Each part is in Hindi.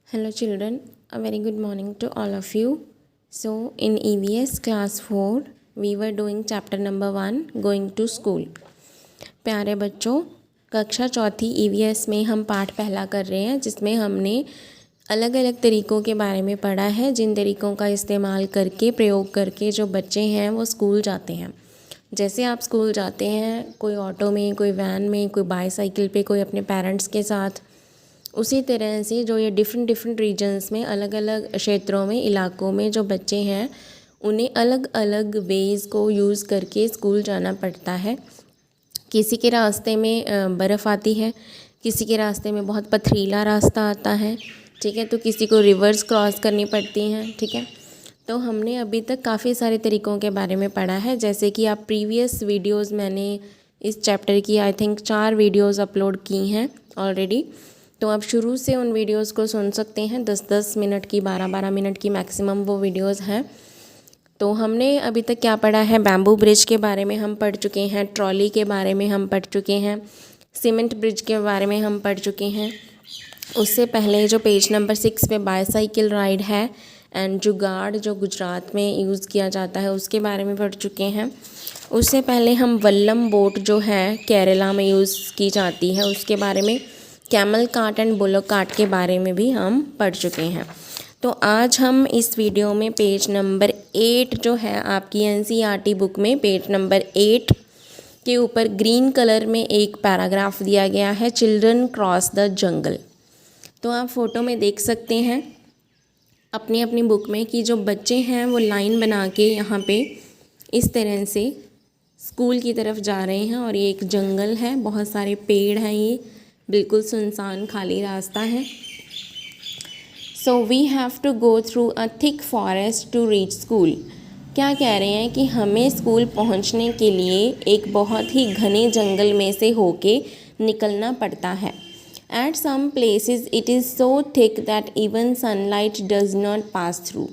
Hello children, a very good morning to all of you. So in EVS class 4 we were doing chapter number 1 going to school. प्यारे बच्चों, कक्षा चौथी EVS में हम पाठ पहला कर रहे हैं जिसमें हमने अलग अलग तरीक़ों के बारे में पढ़ा है जिन तरीक़ों का इस्तेमाल करके प्रयोग करके जो बच्चे हैं वो स्कूल जाते हैं। जैसे आप स्कूल जाते हैं, कोई ऑटो में, कोई वैन में, कोई बाईसाइकिल पे, कोई अपने पेरेंट्स के साथ, उसी तरह से जो ये डिफरेंट रीजन्स में अलग अलग क्षेत्रों में इलाकों में जो बच्चे हैं उन्हें अलग अलग वेज़ को यूज़ करके स्कूल जाना पड़ता है। किसी के रास्ते में बर्फ़ आती है, किसी के रास्ते में बहुत पथरीला रास्ता आता है, ठीक है, तो किसी को रिवर्स क्रॉस करनी पड़ती हैं, ठीक है। तो हमने अभी तक काफ़ी सारे तरीक़ों के बारे में पढ़ा है। जैसे कि आप प्रीवियस वीडियोज़ मैंने इस चैप्टर की आई थिंक 4 वीडियोज़ अपलोड की हैं ऑलरेडी, तो आप शुरू से उन वीडियोज़ को सुन सकते हैं। 10-10 मिनट की, 12-12 मिनट की मैक्सिमम वो वीडियोज़ हैं। तो हमने अभी तक क्या पढ़ा है, बैम्बू ब्रिज के बारे में हम पढ़ चुके हैं, ट्रॉली के बारे में हम पढ़ चुके हैं, सीमेंट ब्रिज के बारे में हम पढ़ चुके हैं। उससे पहले जो पेज नंबर 6 पे बाईसाइकिल राइड है एंड जुगाड़ जो गुजरात में यूज़ किया जाता है उसके बारे में पढ़ चुके हैं। उससे पहले हम वल्लम बोट जो है केरला में यूज़ की जाती है उसके बारे में, camel cart and bullock cart के बारे में भी हम पढ़ चुके हैं। तो आज हम इस वीडियो में पेज नंबर 8 जो है आपकी NCERT बुक में पेज नंबर 8 के ऊपर ग्रीन कलर में एक पैराग्राफ दिया गया है, चिल्ड्रन क्रॉस द जंगल। तो आप फ़ोटो में देख सकते हैं अपनी अपनी बुक में कि जो बच्चे हैं वो लाइन बना के यहाँ पे इस तरह से स्कूल की तरफ जा रहे हैं और ये एक जंगल है, बहुत सारे पेड़ हैं, ये बिल्कुल सुनसान खाली रास्ता है। So we have to go through a thick forest to reach school. क्या कह रहे हैं कि हमें स्कूल पहुंचने के लिए एक बहुत ही घने जंगल में से होके निकलना पड़ता है। At some places it is so thick that even sunlight does not pass through.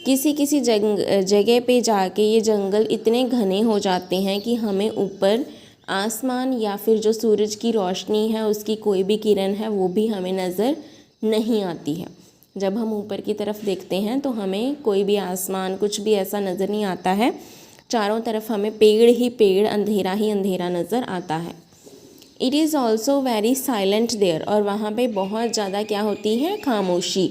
किसी किसी जगह पे जाके ये जंगल इतने घने हो जाते हैं कि हमें ऊपर आसमान या फिर जो सूरज की रोशनी है उसकी कोई भी किरण है वो भी हमें नज़र नहीं आती है। जब हम ऊपर की तरफ देखते हैं तो हमें कोई भी आसमान कुछ भी ऐसा नज़र नहीं आता है, चारों तरफ हमें पेड़ ही पेड़, अंधेरा ही अंधेरा नज़र आता है। It is also very silent there, और वहाँ पे बहुत ज़्यादा क्या होती है, खामोशी,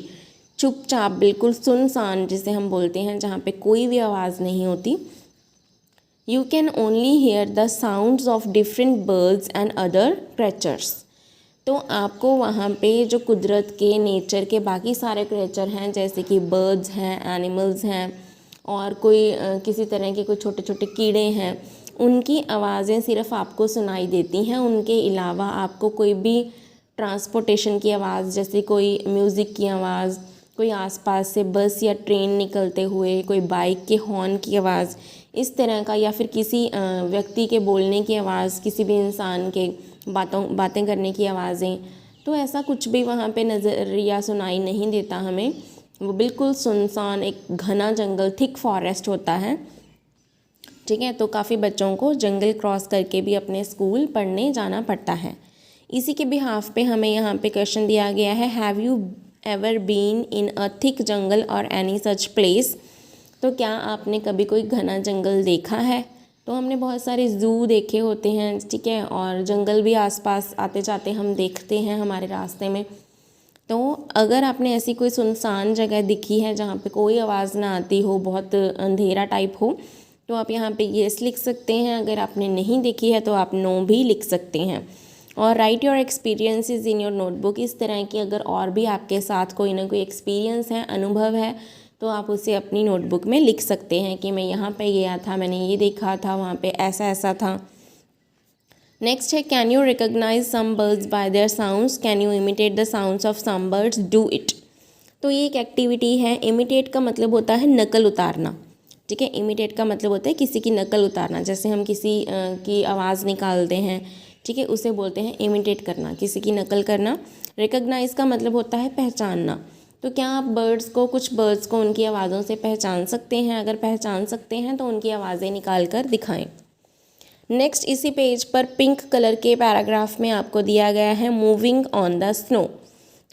चुपचाप, बिल्कुल सुनसान जिसे हम बोलते हैं, जहाँ पे कोई भी आवाज़ नहीं होती। You can only hear the sounds of different birds and other creatures। तो आपको वहाँ पे जो कुदरत के, नेचर के बाकी सारे क्रिएचर हैं जैसे कि बर्ड्स हैं, एनिमल्स हैं और कोई किसी तरह के कोई छोटे छोटे कीड़े हैं, उनकी आवाज़ें सिर्फ आपको सुनाई देती हैं। उनके अलावा आपको कोई भी ट्रांसपोर्टेशन की आवाज़, जैसे कोई म्यूज़िक की आवाज़, कोई आसपास से बस या ट्रेन निकलते हुए, कोई बाइक के हॉर्न की आवाज़, इस तरह का, या फिर किसी व्यक्ति के बोलने की आवाज़, किसी भी इंसान के बातें करने की आवाज़ें, तो ऐसा कुछ भी वहाँ पे नज़र या सुनाई नहीं देता हमें। वो बिल्कुल सुनसान एक घना जंगल, थिक फॉरेस्ट होता है, ठीक है। तो काफ़ी बच्चों को जंगल क्रॉस करके भी अपने स्कूल पढ़ने जाना पड़ता है। इसी के बिहाफ पे हमें यहाँ पे क्वेश्चन दिया गया है, have you ever been in a thick jungle और एनी सच प्लेस। तो क्या आपने कभी कोई घना जंगल देखा है। तो हमने बहुत सारे ज़ू देखे होते हैं, ठीक है, और जंगल भी आसपास आते जाते हम देखते हैं हमारे रास्ते में। तो अगर आपने ऐसी कोई सुनसान जगह दिखी है जहाँ पे कोई आवाज़ ना आती हो, बहुत अंधेरा टाइप हो, तो आप यहाँ पे येस लिख सकते हैं। अगर आपने नहीं देखी है तो आप नो भी लिख सकते हैं। और right your experiences in your notebook. इस तरह की अगर और भी आपके साथ कोई ना कोई एक्सपीरियंस है, अनुभव है, तो आप उसे अपनी नोटबुक में लिख सकते हैं कि मैं यहाँ पे गया था, मैंने ये देखा था, वहाँ पे ऐसा ऐसा था। नेक्स्ट है, can you recognise some birds by their sounds, can you imitate the sounds of some birds, do it. तो ये एक एक्टिविटी है। इमिटेट का मतलब होता है नकल उतारना, ठीक है। इमिटेट का मतलब होता है किसी की नकल उतारना। जैसे हम किसी की आवाज़ निकालते हैं, ठीक है, उसे बोलते हैं इमिटेट करना, किसी की नकल करना। रिकॉग्नाइज का मतलब होता है पहचानना। तो क्या आप कुछ बर्ड्स को उनकी आवाज़ों से पहचान सकते हैं। अगर पहचान सकते हैं तो उनकी आवाज़ें निकाल कर दिखाएं। नेक्स्ट, इसी पेज पर पिंक कलर के पैराग्राफ में आपको दिया गया है, मूविंग ऑन द स्नो।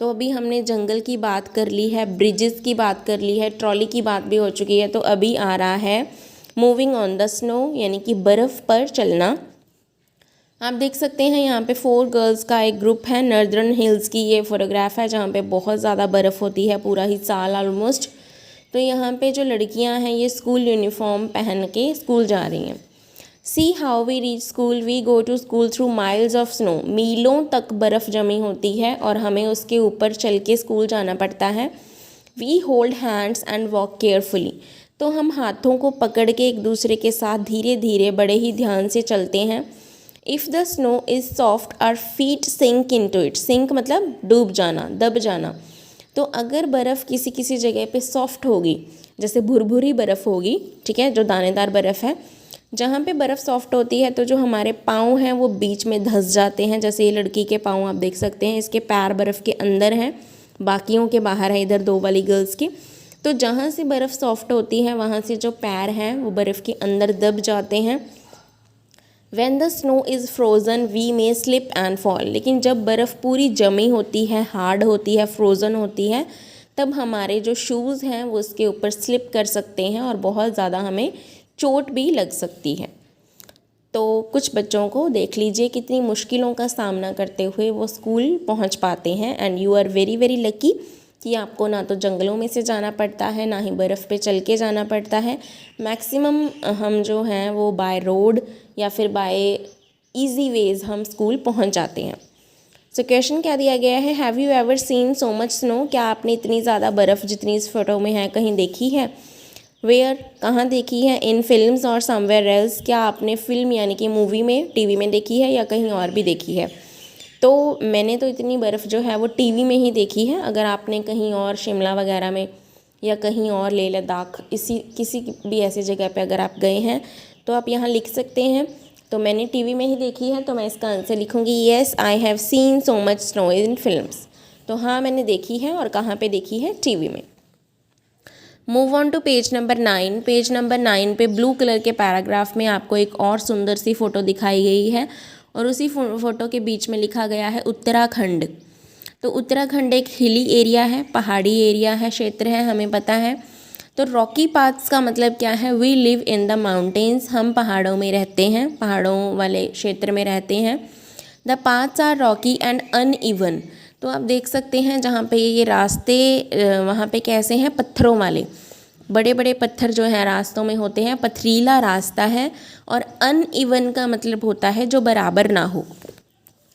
तो अभी हमने जंगल की बात कर ली है, ब्रिजेस की बात कर ली है, ट्रॉली की बात भी हो चुकी है। तो अभी आ रहा है मूविंग ऑन द स्नो, यानी कि बर्फ़ पर चलना। आप देख सकते हैं यहाँ पे 4 गर्ल्स का एक ग्रुप है। नॉर्दर्न हिल्स की ये फोटोग्राफ है जहाँ पे बहुत ज़्यादा बर्फ़ होती है पूरा ही साल ऑलमोस्ट। तो यहाँ पे जो लड़कियाँ हैं ये स्कूल यूनिफॉर्म पहन के स्कूल जा रही हैं। See how we reach school, we go to school through miles of snow. मीलों तक बर्फ़ जमी होती है और हमें उसके ऊपर चल के स्कूल जाना पड़ता है। We hold hands and walk carefully. तो हम हाथों को पकड़ के एक दूसरे के साथ धीरे धीरे बड़े ही ध्यान से चलते हैं। If the snow is soft our feet sink into it. Sink मतलब डूब जाना, दब जाना। तो अगर बर्फ़ किसी किसी जगह पे सॉफ्ट होगी, जैसे भुरभुरी बर्फ़ होगी, ठीक है, जो दानेदार बर्फ़ है, जहाँ पे बर्फ़ सॉफ्ट होती है तो जो हमारे पाँव हैं वो बीच में धंस जाते हैं। जैसे ये लड़की के पाँव आप देख सकते हैं, इसके पैर बर्फ़ के अंदर हैं, बाकियों के बाहर है, इधर 2 वाली गर्ल्स के। तो जहाँ से बर्फ़ सॉफ्ट होती है वहाँ से जो पैर हैं वो बर्फ़ के अंदर दब जाते हैं। When the snow is frozen we may slip and fall। लेकिन जब बर्फ़ पूरी जमी होती है, हार्ड होती है, फ्रोज़न होती है, तब हमारे जो शूज़ हैं वो उसके ऊपर स्लिप कर सकते हैं और बहुत ज़्यादा हमें चोट भी लग सकती है। तो कुछ बच्चों को देख लीजिए कितनी मुश्किलों का सामना करते हुए वो स्कूल पहुंच पाते हैं। And you are very very lucky कि आपको ना तो जंगलों में से जाना पड़ता है, ना ही बर्फ़ पे चल के जाना पड़ता है। मैक्सिमम हम जो हैं वो बाय रोड या फिर बाय इजी वेज़ हम स्कूल पहुंच जाते हैं। सो क्वेश्चन क्या दिया गया है, have you ever seen so much snow. क्या आपने इतनी ज़्यादा बर्फ़ जितनी इस फोटो में है कहीं देखी है। वेयर, कहाँ देखी है। इन फिल्म्स और समवेयर एल्स, क्या आपने फिल्म यानी कि मूवी में, टीवी में देखी है या कहीं और भी देखी है। तो मैंने तो इतनी बर्फ़ जो है वो टीवी में ही देखी है। अगर आपने कहीं और शिमला वगैरह में या कहीं और लेह लद्दाख किसी भी ऐसी जगह पे अगर आप गए हैं तो आप यहाँ लिख सकते हैं। तो मैंने टीवी में ही देखी है तो मैं इसका आंसर लिखूँगी yes I have seen so much snow in films. तो हाँ मैंने देखी है, और कहाँ पे देखी है, टीवी में। Move on to page number 9। Page number 9 पे ब्लू कलर के पैराग्राफ में आपको एक और सुंदर सी फ़ोटो दिखाई गई है और उसी फ़ोटो के बीच में लिखा गया है उत्तराखंड। तो उत्तराखंड एक हिली एरिया है, पहाड़ी एरिया है, क्षेत्र है, हमें पता है। तो रॉकी पाथ्स का मतलब क्या है, we live in the mountains. हम पहाड़ों में रहते हैं, पहाड़ों वाले क्षेत्र में रहते हैं। The paths are rocky and uneven. तो आप देख सकते हैं जहाँ पे ये रास्ते वहाँ पे कैसे हैं, पत्थरों वाले, बड़े बड़े पत्थर जो हैं रास्तों में होते हैं, पथरीला रास्ता है। और अनइवन का मतलब होता है जो बराबर ना हो।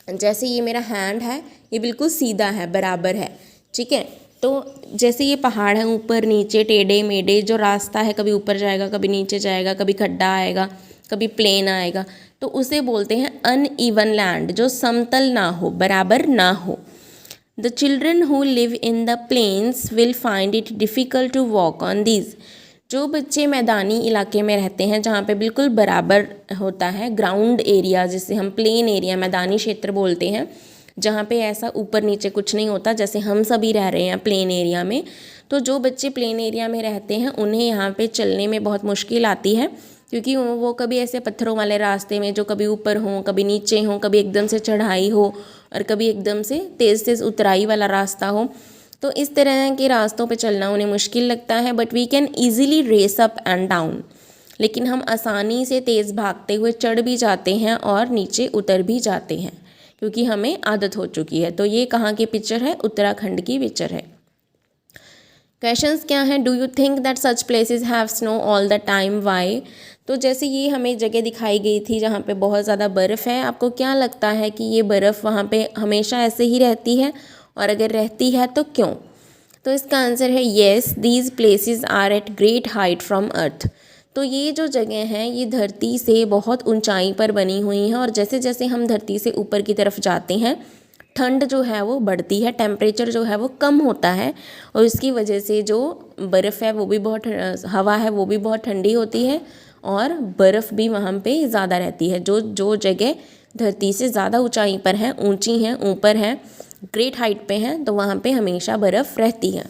जैसे ये मेरा हैंड है, ये बिल्कुल सीधा है, बराबर है, ठीक है। तो जैसे ये पहाड़ है, ऊपर नीचे टेढ़े मेढ़े जो रास्ता है, कभी ऊपर जाएगा कभी नीचे जाएगा, कभी खड्डा आएगा कभी प्लेन आएगा, तो उसे बोलते हैं अनइवन लैंड, जो समतल ना हो, बराबर ना हो। The children who live in the plains will find it difficult to walk on these। जो बच्चे मैदानी इलाके में रहते हैं जहाँ पे बिल्कुल बराबर होता है, ग्राउंड एरिया जिसे हम प्लेन एरिया, मैदानी क्षेत्र बोलते हैं, जहाँ पे ऐसा ऊपर नीचे कुछ नहीं होता, जैसे हम सभी रह रहे हैं प्लेन एरिया में। तो जो बच्चे प्लेन एरिया में रहते हैं उन्हें यहाँ पे चलने में बहुत मुश्किल आती है, क्योंकि वो कभी ऐसे पत्थरों वाले रास्ते में जो कभी ऊपर हों कभी नीचे हों, कभी एकदम से चढ़ाई हो और कभी एकदम से तेज़ उतराई वाला रास्ता हो। तो इस तरह के रास्तों पे चलना उन्हें मुश्किल लगता है। But we can easily race up and down. लेकिन हम आसानी से तेज़ भागते हुए चढ़ भी जाते हैं और नीचे उतर भी जाते हैं, क्योंकि हमें आदत हो चुकी है। तो ये कहाँ की पिक्चर है, उत्तराखंड की पिक्चर है। क्वेश्चंस क्या हैं, do you think that such places have snow all the time, why. तो जैसे ये हमें जगह दिखाई गई थी जहाँ पे बहुत ज़्यादा बर्फ़ है, आपको क्या लगता है कि ये बर्फ़ वहाँ पे हमेशा ऐसे ही रहती है, और अगर रहती है तो क्यों। तो इसका आंसर है yes, these places are at great height from earth. तो ये जो जगह हैं ये धरती से बहुत ऊंचाई पर बनी हुई हैं, और जैसे जैसे हम धरती से ऊपर की तरफ जाते हैं ठंड जो है वो बढ़ती है, टेम्परेचर जो है वो कम होता है, और इसकी वजह से जो बर्फ़ है वो भी बहुत, हवा है वो भी बहुत ठंडी होती है, और बर्फ़ भी वहाँ पे ज़्यादा रहती है। जो जो जगह धरती से ज़्यादा ऊंचाई पर हैं, ऊंची हैं, ऊपर हैं, ग्रेट हाइट पे हैं, तो वहाँ पे हमेशा बर्फ़ रहती है।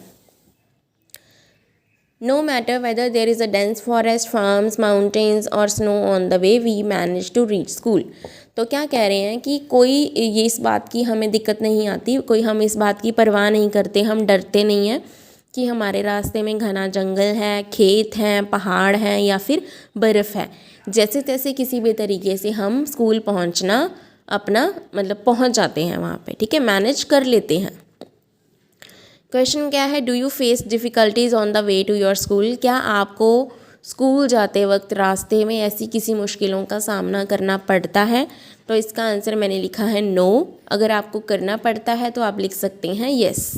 No matter whether there is a dense forest, farms, mountains और snow on the way we manage to reach school. तो क्या कह रहे हैं कि कोई ये इस बात की हमें दिक्कत नहीं आती, कोई हम इस बात की परवाह नहीं करते, हम डरते नहीं हैं कि हमारे रास्ते में घना जंगल है, खेत हैं, पहाड़ हैं या फिर बर्फ़ है। जैसे तैसे किसी भी तरीके से हम स्कूल पहुंचना अपना मतलब पहुंच जाते हैं वहाँ पे, ठीक है, मैनेज कर लेते हैं। क्वेश्चन क्या है, do you face difficulties on the way to your school? क्या आपको स्कूल जाते वक्त रास्ते में ऐसी किसी मुश्किलों का सामना करना पड़ता है? तो इसका आंसर मैंने लिखा है नो। अगर आपको करना पड़ता है तो आप लिख सकते हैं येस।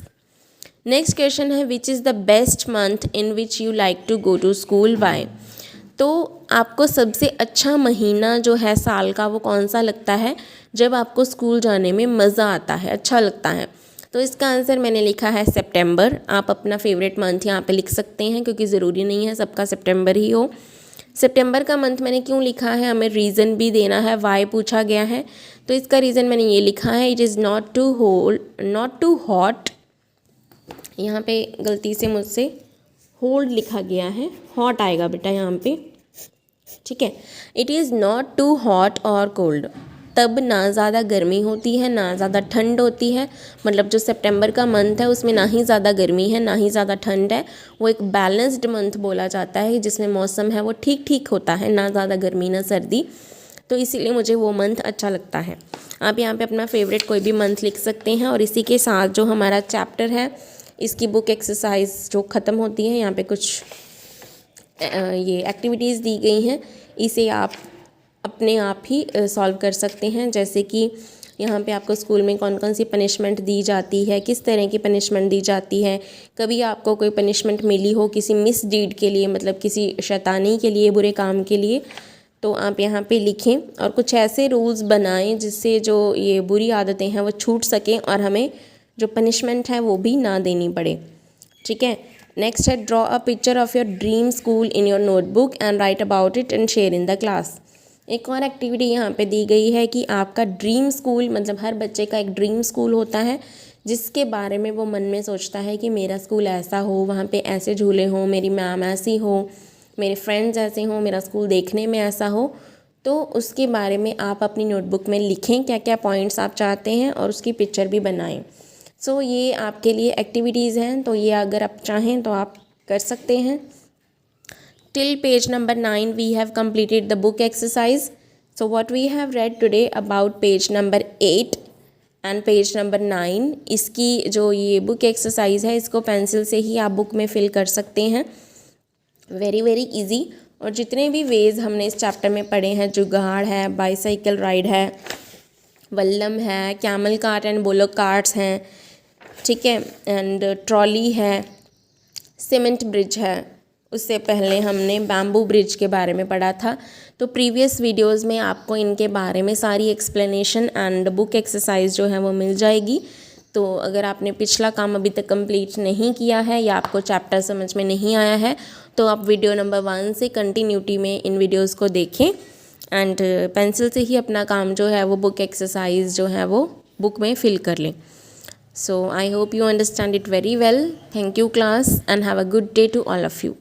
नेक्स्ट क्वेश्चन है, which is the best month in which you like to go to school by? तो आपको सबसे अच्छा महीना जो है साल का वो कौन सा लगता है जब आपको स्कूल जाने में मज़ा आता है, अच्छा लगता है? तो इसका आंसर मैंने लिखा है सितंबर। आप अपना फेवरेट मंथ यहाँ पे लिख सकते हैं क्योंकि ज़रूरी नहीं है सबका सितंबर ही हो। सितंबर का मंथ मैंने क्यों लिखा है, हमें रीज़न भी देना है, वाई पूछा गया है, तो इसका रीज़न मैंने ये लिखा है, it is not too hot. यहाँ पे गलती से मुझसे होल्ड लिखा गया है, हॉट आएगा बेटा यहाँ पे, ठीक है। It is not too hot और कोल्ड, तब ना ज़्यादा गर्मी होती है ना ज़्यादा ठंड होती है। मतलब जो सितंबर का मंथ है उसमें ना ही ज़्यादा गर्मी है ना ही ज़्यादा ठंड है, वो एक बैलेंस्ड मंथ बोला जाता है जिसमें मौसम है वो ठीक ठीक होता है, ना ज़्यादा गर्मी ना सर्दी, तो इसीलिए मुझे वो मंथ अच्छा लगता है। आप यहाँ पे अपना फेवरेट कोई भी मंथ लिख सकते हैं। और इसी के साथ जो हमारा चैप्टर है इसकी बुक एक्सरसाइज जो ख़त्म होती है, यहाँ पे कुछ ये एक्टिविटीज़ दी गई हैं, इसे आप अपने आप ही सॉल्व कर सकते हैं। जैसे कि यहाँ पे आपको स्कूल में कौन कौन सी पनिशमेंट दी जाती है, किस तरह की पनिशमेंट दी जाती है, कभी आपको कोई पनिशमेंट मिली हो किसी मिस डीड के लिए, मतलब किसी शैतानी के लिए, बुरे काम के लिए, तो आप यहाँ पे लिखें और कुछ ऐसे रूल्स बनाएं जिससे जो ये बुरी आदतें हैं वो छूट सकें और हमें जो पनिशमेंट है वो भी ना देनी पड़े, ठीक है। नेक्स्ट है, draw a picture of your dream school in your notebook and right about it and share in the class. एक और एक्टिविटी यहाँ पे दी गई है कि आपका ड्रीम स्कूल, मतलब हर बच्चे का एक ड्रीम स्कूल होता है जिसके बारे में वो मन में सोचता है कि मेरा स्कूल ऐसा हो, वहाँ पे ऐसे झूले हों, मेरी मैम ऐसी हो, मेरे फ्रेंड्स ऐसे हों, मेरा स्कूल देखने में ऐसा हो। तो उसके बारे में आप अपनी नोटबुक में लिखें क्या क्या पॉइंट्स आप चाहते हैं और उसकी पिक्चर भी बनाएं। सो ये आपके लिए एक्टिविटीज़ हैं, तो ये अगर आप चाहें तो आप कर सकते हैं। Till page number 9 we have completed the book exercise. So what we have read today about page number 8 and page number 9, इसकी जो ये बुक एक्सरसाइज है इसको पेंसिल से ही आप बुक में फिल कर सकते हैं, वेरी वेरी इजी। और जितने भी वेज हमने इस चैप्टर में पढ़े हैं, जुगाड़ है, बाईसाइकिल राइड है, वल्लम है, camel cart and bullock carts हैं, ठीक है, एंड ट्रॉली है, सीमेंट ब्रिज है, उससे पहले हमने बैम्बू ब्रिज के बारे में पढ़ा था। तो प्रीवियस वीडियोस में आपको इनके बारे में सारी एक्सप्लेनेशन एंड बुक एक्सरसाइज जो है वो मिल जाएगी। तो अगर आपने पिछला काम अभी तक कंप्लीट नहीं किया है या आपको चैप्टर समझ में नहीं आया है तो आप वीडियो नंबर 1 से कंटिन्यूटी में इन वीडियोज़ को देखें एंड पेंसिल से ही अपना काम जो है वो बुक एक्सरसाइज जो है वो बुक में फिल कर लें। So I hope you understand it very well. Thank you class and have a good day to all of you.